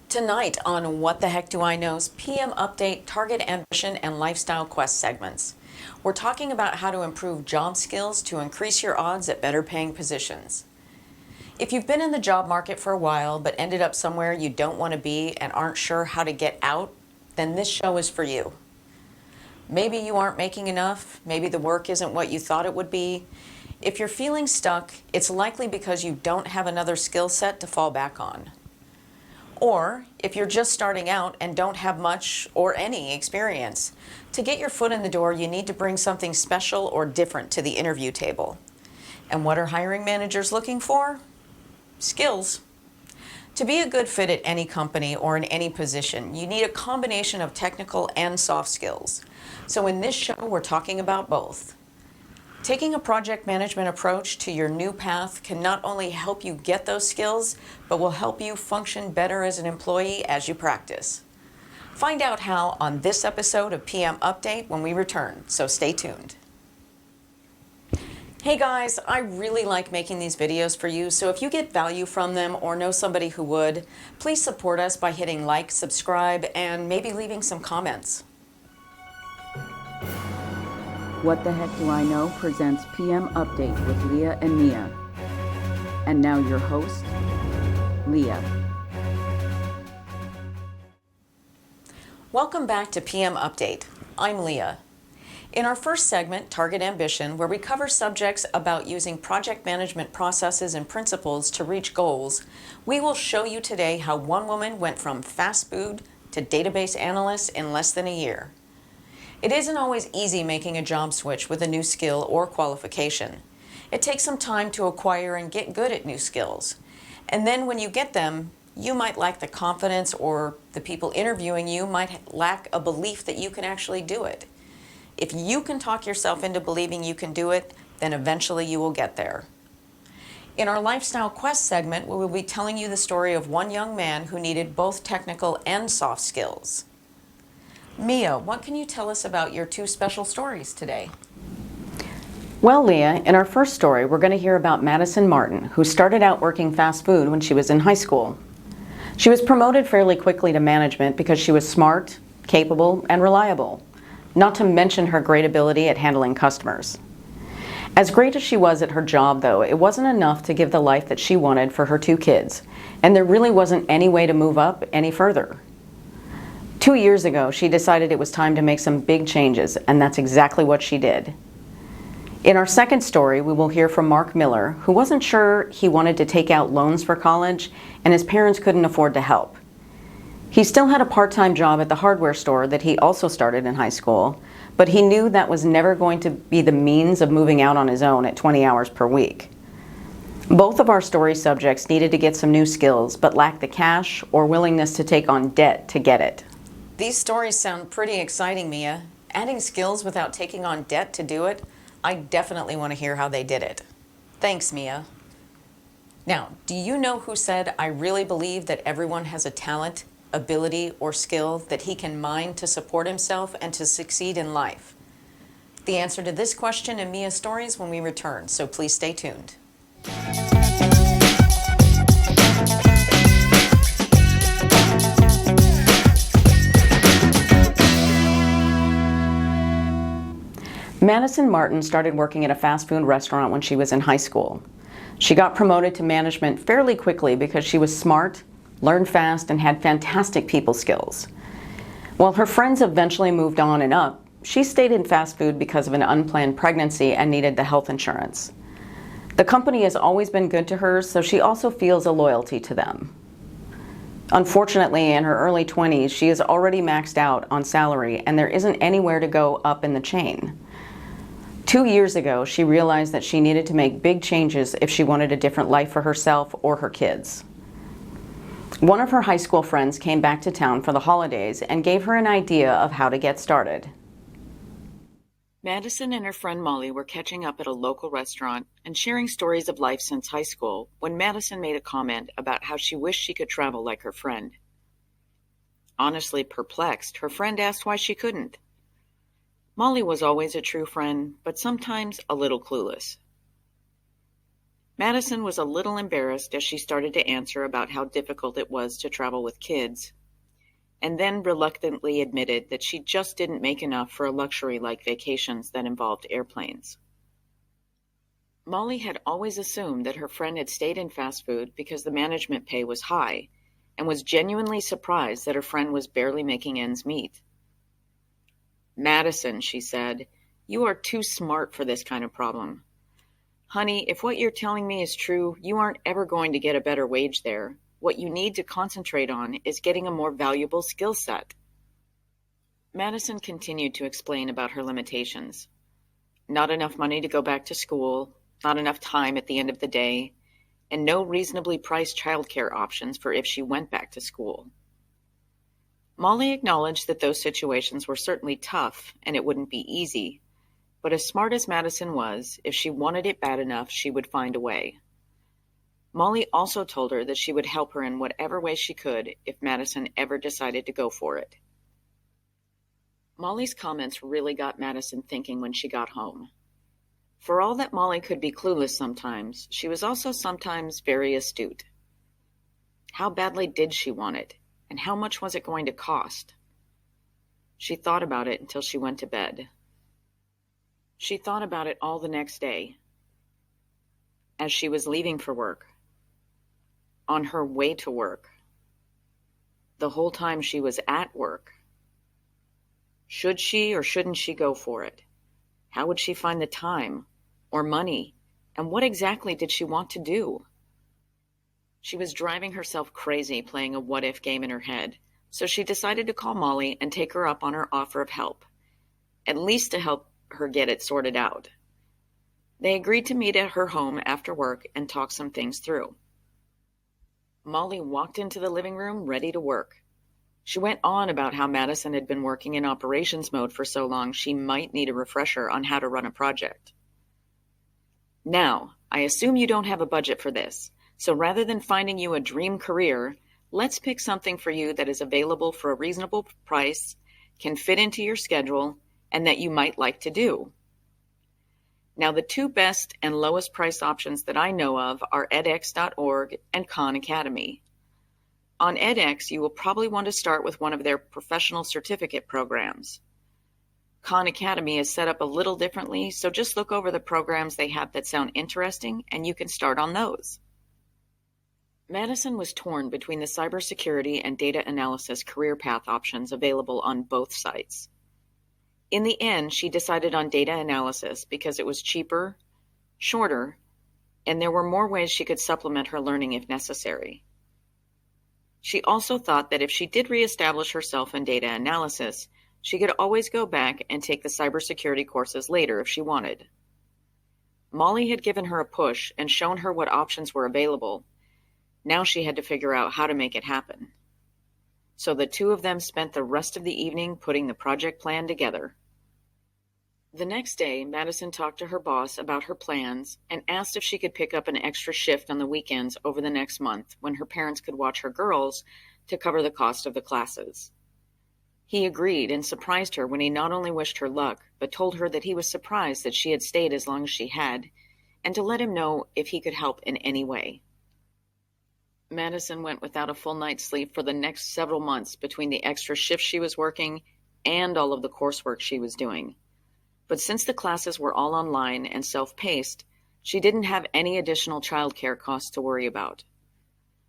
Tonight on What the Heck Do I Know's PM Update, Target Ambition, and Lifestyle Quest segments, we're talking about how to improve job skills to increase your odds at better paying positions. If you've been in the job market for a while but ended up somewhere you don't want to be and aren't sure how to get out, then this show is for you. Maybe you aren't making enough, maybe the work isn't what you thought it would be. If you're feeling stuck, it's likely because you don't have another skill set to fall back on. Or if you're just starting out and don't have much or any experience, to get your foot in the door, you need to bring something special or different to the interview table. And what are hiring managers looking for? Skills. To be a good fit at any company or in any position, you need a combination of technical and soft skills. So in this show, we're talking about both. Taking a project management approach to your new path can not only help you get those skills, but will help you function better as an employee as you practice. Find out how on this episode of PM Update when we return, so stay tuned. Hey guys, I really like making these videos for you, so if you get value from them or know somebody who would, please support us by hitting like, subscribe, and maybe leaving some comments. What the Heck Do I Know presents PM Update with Leah and Mia. And now your host, Leah. Welcome back to PM Update. I'm Leah. In our first segment, Target Ambition, where we cover subjects about using project management processes and principles to reach goals, we will show you today how one woman went from fast food to database analyst in less than a year. It isn't always easy making a job switch with a new skill or qualification. It takes some time to acquire and get good at new skills. And then when you get them, you might lack the confidence, or the people interviewing you might lack a belief that you can actually do it. If you can talk yourself into believing you can do it, then eventually you will get there. In our Lifestyle Quest segment, we will be telling you the story of one young man who needed both technical and soft skills. Mia, what can you tell us about your two special stories today? Well, Leah, in our first story, we're going to hear about Madison Martin, who started out working fast food when she was in high school. She was promoted fairly quickly to management because she was smart, capable, and reliable, not to mention her great ability at handling customers. As great as she was at her job, though, it wasn't enough to give the life that she wanted for her two kids, and there really wasn't any way to move up any further. 2 years ago, she decided it was time to make some big changes, and that's exactly what she did. In our second story, we will hear from Mark Miller, who wasn't sure he wanted to take out loans for college, and his parents couldn't afford to help. He still had a part-time job at the hardware store that he also started in high school, but he knew that was never going to be the means of moving out on his own at 20 hours per week. Both of our story subjects needed to get some new skills, but lacked the cash or willingness to take on debt to get it. These stories sound pretty exciting, Mia. Adding skills without taking on debt to do it, I definitely want to hear how they did it. Thanks, Mia. Now, do you know who said, "I really believe that everyone has a talent, ability, or skill that he can mine to support himself and to succeed in life"? The answer to this question in Mia's stories when we return, so please stay tuned. Madison Martin started working at a fast food restaurant when she was in high school. She got promoted to management fairly quickly because she was smart, learned fast, and had fantastic people skills. While her friends eventually moved on and up, she stayed in fast food because of an unplanned pregnancy and needed the health insurance. The company has always been good to her, so she also feels a loyalty to them. Unfortunately, in her early 20s, she is already maxed out on salary, and there isn't anywhere to go up in the chain. 2 years ago, she realized that she needed to make big changes if she wanted a different life for herself or her kids. One of her high school friends came back to town for the holidays and gave her an idea of how to get started. Madison and her friend Molly were catching up at a local restaurant and sharing stories of life since high school when Madison made a comment about how she wished she could travel like her friend. Honestly perplexed, her friend asked why she couldn't. Molly was always a true friend, but sometimes a little clueless. Madison was a little embarrassed as she started to answer about how difficult it was to travel with kids, and then reluctantly admitted that she just didn't make enough for a luxury like vacations that involved airplanes. Molly had always assumed that her friend had stayed in fast food because the management pay was high, and was genuinely surprised that her friend was barely making ends meet. "Madison," she said, "you are too smart for this kind of problem. Honey, if what you're telling me is true, you aren't ever going to get a better wage there. What you need to concentrate on is getting a more valuable skill set." Madison continued to explain about her limitations. Not enough money to go back to school, not enough time at the end of the day, and no reasonably priced childcare options for if she went back to school. Molly acknowledged that those situations were certainly tough and it wouldn't be easy, but as smart as Madison was, if she wanted it bad enough, she would find a way. Molly also told her that she would help her in whatever way she could if Madison ever decided to go for it. Molly's comments really got Madison thinking when she got home. For all that Molly could be clueless sometimes, she was also sometimes very astute. How badly did she want it, and how much was it going to cost? She thought about it until she went to bed. She thought about it all the next day, as she was leaving for work, on her way to work, the whole time she was at work. Should she or shouldn't she go for it? How would she find the time or money? And what exactly did she want to do? She was driving herself crazy playing a what-if game in her head, so she decided to call Molly and take her up on her offer of help, at least to help her get it sorted out. They agreed to meet at her home after work and talk some things through. Molly walked into the living room ready to work. She went on about how Madison had been working in operations mode for so long she might need a refresher on how to run a project. "Now, I assume you don't have a budget for this, so rather than finding you a dream career, let's pick something for you that is available for a reasonable price, can fit into your schedule, and that you might like to do. Now, the two best and lowest price options that I know of are edX.org and Khan Academy. On edX, you will probably want to start with one of their professional certificate programs. Khan Academy is set up a little differently, so just look over the programs they have that sound interesting, and you can start on those." Madison was torn between the cybersecurity and data analysis career path options available on both sites. In the end, she decided on data analysis because it was cheaper, shorter, and there were more ways she could supplement her learning if necessary. She also thought that if she did reestablish herself in data analysis, she could always go back and take the cybersecurity courses later if she wanted. Molly had given her a push and shown her what options were available. Now she had to figure out how to make it happen. So the two of them spent the rest of the evening putting the project plan together. The next day, Madison talked to her boss about her plans and asked if she could pick up an extra shift on the weekends over the next month when her parents could watch her girls to cover the cost of the classes. He agreed and surprised her when he not only wished her luck, but told her that he was surprised that she had stayed as long as she had, and to let him know if he could help in any way. Madison went without a full night's sleep for the next several months between the extra shifts she was working and all of the coursework she was doing. But since the classes were all online and self-paced, she didn't have any additional childcare costs to worry about.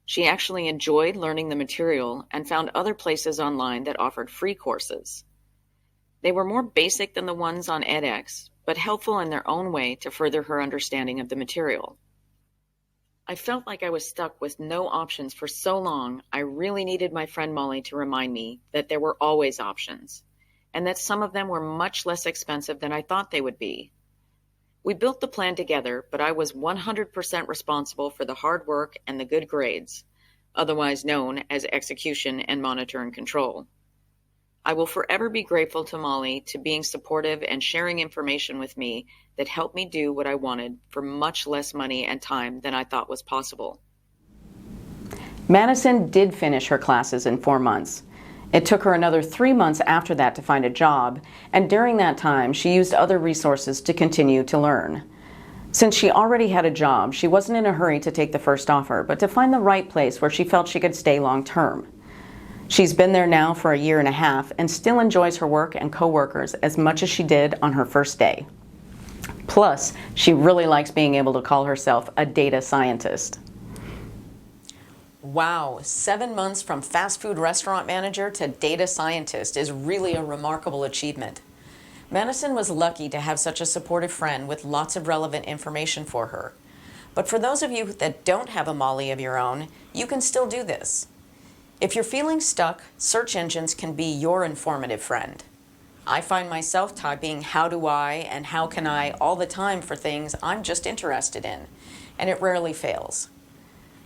She actually enjoyed learning the material and found other places online that offered free courses. They were more basic than the ones on edX, but helpful in their own way to further her understanding of the material. "I felt like I was stuck with no options for so long. I really needed my friend Molly to remind me that there were always options, and that some of them were much less expensive than I thought they would be. We built the plan together, but I was 100% responsible for the hard work and the good grades, otherwise known as execution and monitor and control. I will forever be grateful to Molly to being supportive and sharing information with me that helped me do what I wanted for much less money and time than I thought was possible." Madison did finish her classes in 4 months. It took her another 3 months after that to find a job, and during that time, she used other resources to continue to learn. Since she already had a job, she wasn't in a hurry to take the first offer, but to find the right place where she felt she could stay long term. She's been there now for a year and a half and still enjoys her work and coworkers as much as she did on her first day. Plus, she really likes being able to call herself a data scientist. Wow, 7 months from fast food restaurant manager to data scientist is really a remarkable achievement. Madison was lucky to have such a supportive friend with lots of relevant information for her. But for those of you that don't have a Molly of your own, you can still do this. If you're feeling stuck, search engines can be your informative friend. I find myself typing "how do I" and "how can I" all the time for things I'm just interested in, and it rarely fails.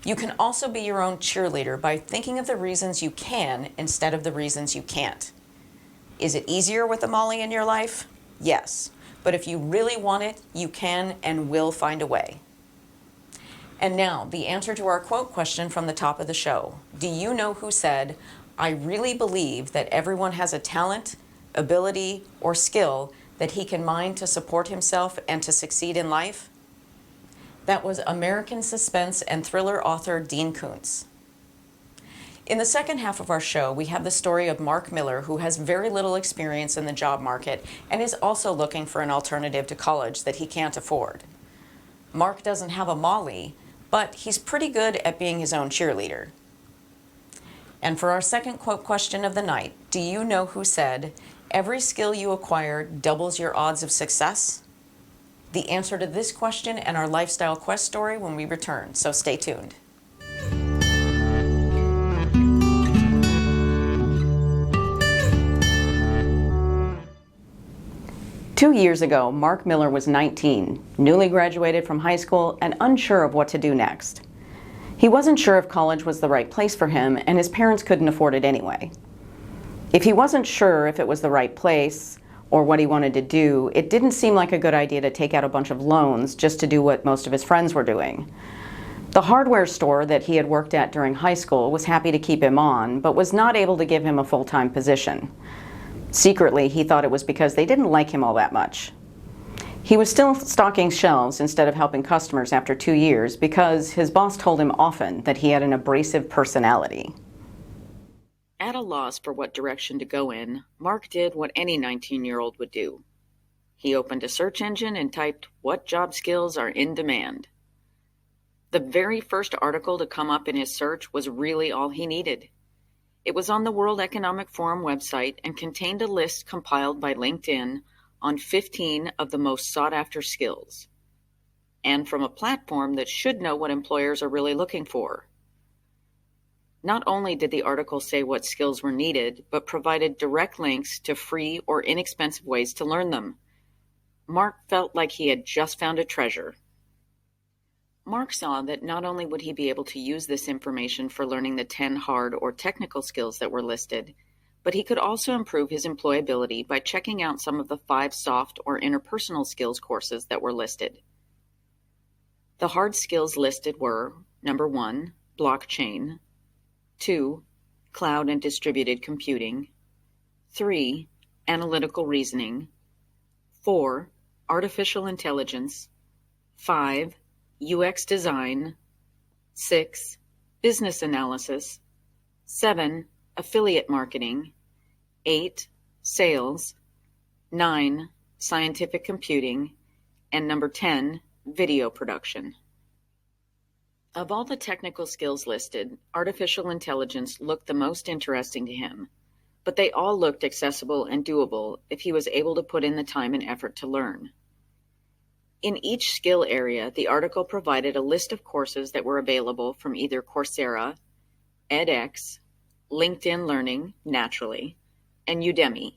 You can also be your own cheerleader by thinking of the reasons you can instead of the reasons you can't. Is it easier with a Molly in your life? Yes, but if you really want it, you can and will find a way. And now, the answer to our quote question from the top of the show. Do you know who said, "I really believe that everyone has a talent, ability, or skill that he can mine to support himself and to succeed in life"? That was American suspense and thriller author Dean Koontz. In the second half of our show, we have the story of Mark Miller, who has very little experience in the job market and is also looking for an alternative to college that he can't afford. Mark doesn't have a Molly, but he's pretty good at being his own cheerleader. And for our second quote question of the night, do you know who said, "Every skill you acquire doubles your odds of success"? The answer to this question and our lifestyle quest story when we return, so stay tuned. Two years ago, Mark Miller was 19, newly graduated from high school and unsure of what to do next. He wasn't sure if college was the right place for him, and his parents couldn't afford it anyway. If he wasn't sure if it was the right place or what he wanted to do, it didn't seem like a good idea to take out a bunch of loans just to do what most of his friends were doing. The hardware store that he had worked at during high school was happy to keep him on, but was not able to give him a full-time position. Secretly, he thought it was because they didn't like him all that much. He was still stocking shelves instead of helping customers after 2 years because his boss told him often that he had an abrasive personality. At a loss for what direction to go in, Mark did what any 19-year-old would do. He opened a search engine and typed, "What job skills are in demand?" The very first article to come up in his search was really all he needed. It was on the World Economic Forum website and contained a list compiled by LinkedIn on 15 of the most sought-after skills, and from a platform that should know what employers are really looking for. Not only did the article say what skills were needed, but provided direct links to free or inexpensive ways to learn them. Mark felt like he had just found a treasure. Mark saw that not only would he be able to use this information for learning the 10 hard or technical skills that were listed, but he could also improve his employability by checking out some of the 5 soft or interpersonal skills courses that were listed. The hard skills listed were, number 1, blockchain, 2, cloud and distributed computing, 3, analytical reasoning, 4, artificial intelligence, 5, UX design, 6, business analysis, 7, affiliate marketing, 8, sales, 9, scientific computing, and number 10, video production. Of all the technical skills listed, artificial intelligence looked the most interesting to him, but they all looked accessible and doable if he was able to put in the time and effort to learn. In each skill area, the article provided a list of courses that were available from either Coursera, edX, LinkedIn Learning, naturally, and Udemy.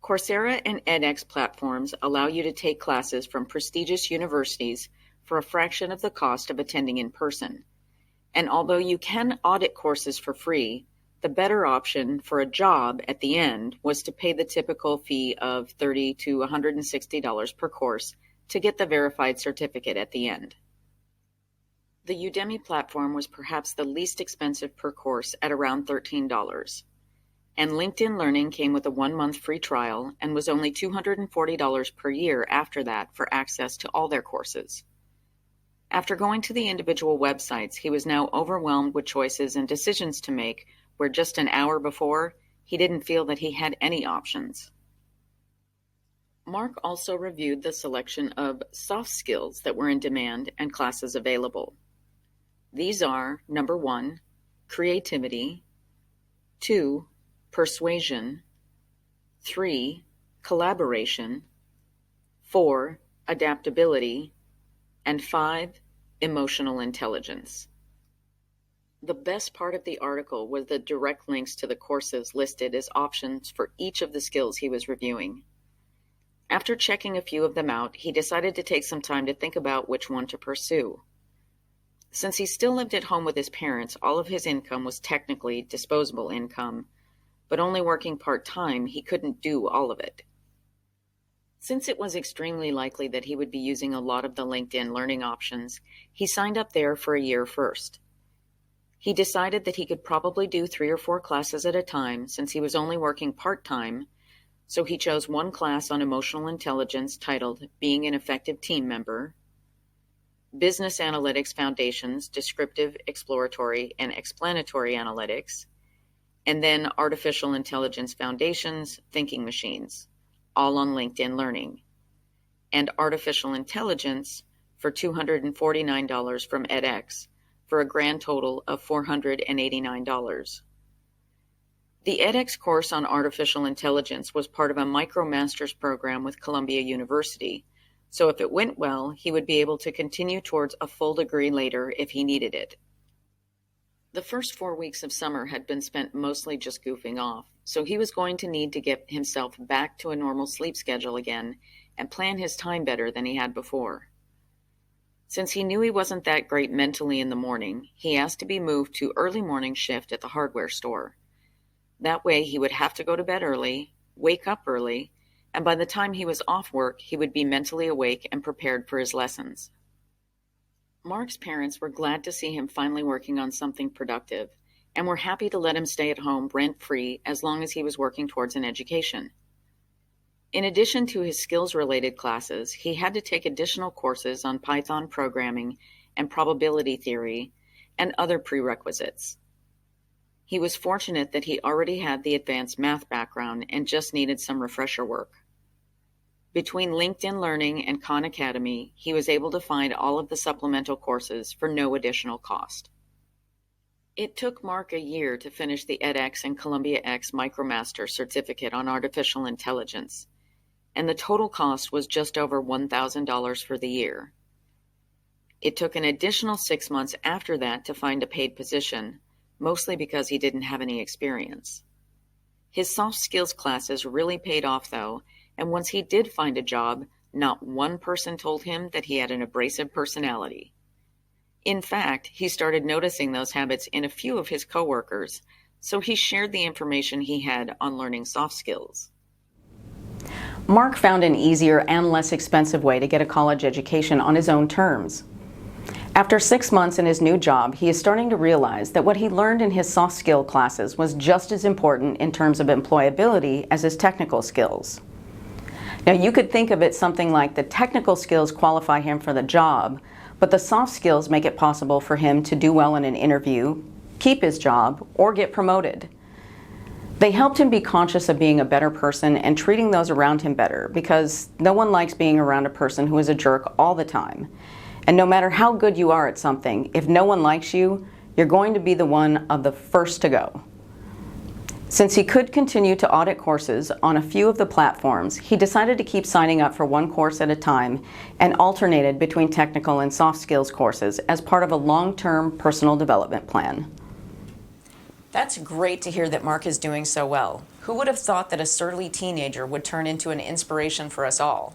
Coursera and edX platforms allow you to take classes from prestigious universities for a fraction of the cost of attending in person. And although you can audit courses for free, the better option for a job at the end was to pay the typical fee of $30 to $160 per course to get the verified certificate at the end. The Udemy platform was perhaps the least expensive per course at around $13. And LinkedIn Learning came with a 1-month free trial and was only $240 per year after that for access to all their courses. After going to the individual websites, he was now overwhelmed with choices and decisions to make where just an hour before, he didn't feel that he had any options. Mark also reviewed the selection of soft skills that were in demand and classes available. These are, number 1, creativity, 2, persuasion, 3, collaboration, 4, adaptability, and 5, emotional intelligence. The best part of the article was the direct links to the courses listed as options for each of the skills he was reviewing. After checking a few of them out, he decided to take some time to think about which one to pursue. Since he still lived at home with his parents, all of his income was technically disposable income, but only working part-time, he couldn't do all of it. Since it was extremely likely that he would be using a lot of the LinkedIn Learning options, he signed up there for a year first. He decided that he could probably do 3 or 4 classes at a time since he was only working part-time, so he chose one class on emotional intelligence titled Being an Effective Team Member, Business Analytics Foundations, Descriptive, Exploratory, and Explanatory Analytics, and then Artificial Intelligence Foundations, Thinking Machines, all on LinkedIn Learning, and Artificial Intelligence for $249 from edX, for a grand total of $489. The edX course on artificial intelligence was part of a MicroMasters program with Columbia University, so if it went well, he would be able to continue towards a full degree later if he needed it. The first 4 weeks of summer had been spent mostly just goofing off, so he was going to need to get himself back to a normal sleep schedule again and plan his time better than he had before. Since he knew he wasn't that great mentally in the morning, he asked to be moved to early morning shift at the hardware store. That way he would have to go to bed early, wake up early, and by the time he was off work, he would be mentally awake and prepared for his lessons. Mark's parents were glad to see him finally working on something productive, and were happy to let him stay at home rent-free as long as he was working towards an education. In addition to his skills-related classes, he had to take additional courses on Python programming and probability theory and other prerequisites. He was fortunate that he already had the advanced math background and just needed some refresher work. Between LinkedIn Learning and Khan Academy, he was able to find all of the supplemental courses for no additional cost. It took Mark a year to finish the edX and Columbia X MicroMaster certificate on artificial intelligence, and the total cost was just over $1,000 for the year. It took an additional 6 months after that to find a paid position, mostly because he didn't have any experience. His soft skills classes really paid off though, and once he did find a job, not one person told him that he had an abrasive personality. In fact, he started noticing those habits in a few of his coworkers, so he shared the information he had on learning soft skills. Mark found an easier and less expensive way to get a college education on his own terms. After 6 months in his new job, he is starting to realize that what he learned in his soft skill classes was just as important in terms of employability as his technical skills. Now, you could think of it something like the technical skills qualify him for the job, but the soft skills make it possible for him to do well in an interview, keep his job, or get promoted. They helped him be conscious of being a better person and treating those around him better, because no one likes being around a person who is a jerk all the time. And no matter how good you are at something, if no one likes you, you're going to be the one of the first to go. Since he could continue to audit courses on a few of the platforms, he decided to keep signing up for one course at a time and alternated between technical and soft skills courses as part of a long-term personal development plan. That's great to hear that Mark is doing so well. Who would have thought that a surly teenager would turn into an inspiration for us all?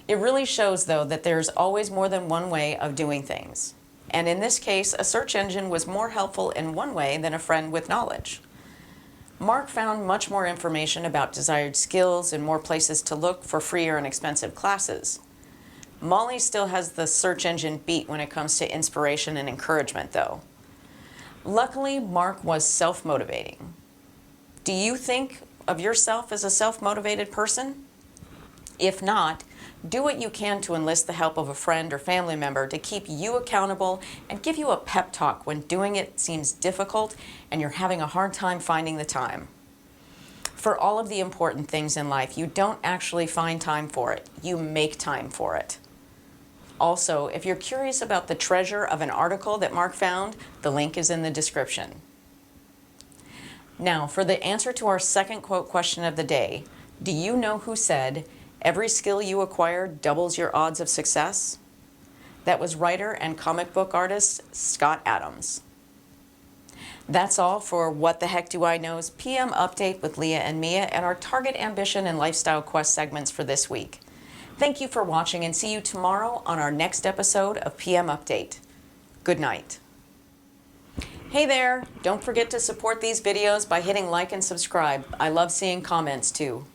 It really shows, though, that there's always more than one way of doing things. And in this case, a search engine was more helpful in one way than a friend with knowledge. Mark found much more information about desired skills and more places to look for free or inexpensive classes. Molly still has the search engine beat when it comes to inspiration and encouragement, though. Luckily, Mark was self-motivating. Do you think of yourself as a self-motivated person? If not, do what you can to enlist the help of a friend or family member to keep you accountable and give you a pep talk when doing it seems difficult and you're having a hard time finding the time. For all of the important things in life, you don't actually find time for it. You make time for it. Also, if you're curious about the treasure of an article that Mark found, the link is in the description. Now, for the answer to our second quote question of the day, do you know who said, "Every skill you acquire doubles your odds of success"? That was writer and comic book artist Scott Adams. That's all for What the Heck Do I Know's PM Update with Leah and Mia and our Target Ambition and Lifestyle Quest segments for this week. Thank you for watching and see you tomorrow on our next episode of PM Update. Good night. Hey there, don't forget to support these videos by hitting like and subscribe. I love seeing comments too.